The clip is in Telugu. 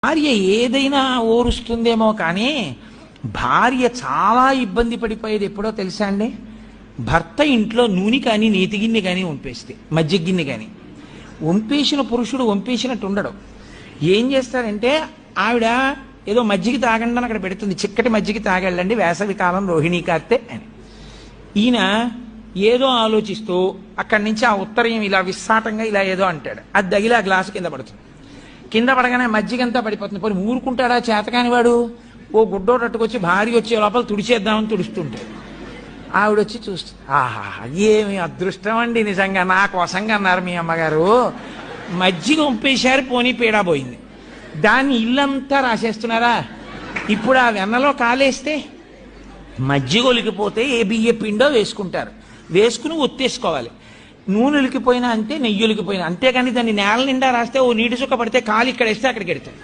భార్య ఏదైనా ఓరుస్తుందేమో కానీ భార్య చాలా ఇబ్బంది పడిపోయేది ఎప్పుడో తెలుసా అండి? భర్త ఇంట్లో నూనె కానీ నేతి గిన్నె కానీ వంపేస్తే, మజ్జిగ గిన్నె కానీ వంపేసిన పురుషుడు వంపేసినట్టు ఉండడు. ఏం చేస్తారంటే ఆవిడ ఏదో మజ్జిగ తాగండి అని అక్కడ పెడుతుంది, చిక్కటి మజ్జిగ తాగెళ్ళండి వేసవి కాలం రోహిణీ కార్తె అని. ఈయన ఏదో ఆలోచిస్తూ అక్కడి నుంచి ఆ ఉత్తరయం ఇలా విస్సాటంగా ఇలా ఏదో అంటాడు, అది తగిలి ఆ గ్లాసు కింద పడుతుంది. కింద పడగానే మజ్జిగంతా పడిపోతుంది. పోనీ ఊరుకుంటాడా చేతకాని వాడు? ఓ గుడ్డోడు అట్టుకొచ్చి భార్య వచ్చే లోపల తుడిచేద్దామని తుడుస్తుంటాడు. ఆవిడ వచ్చి చూస్తుంది, ఆహా ఏమి అదృష్టం అండి, నిజంగా నా కోసంగా అన్నారు మీ అమ్మగారు, మజ్జిగ వంపేశారు, పోనీ పీడా పోయింది. దాన్ని ఇల్లంతా రాసేస్తున్నారా? ఇప్పుడు ఆ వెన్నలో కాలేస్తే మజ్జిగ ఒలికిపోతే ఏ బియ్య పిండో వేసుకుంటారు, వేసుకుని ఒత్తేసుకోవాలి. నూనె ఉలికిపోయినా అంతే, నెయ్యి ఉలికిపోయినా అంతేగాని దాన్ని నేల నిండా రాస్తే ఓ నీటి చుక్క పడితే కాలు ఇక్కడ వేస్తే అక్కడికి వెళ్తాయి.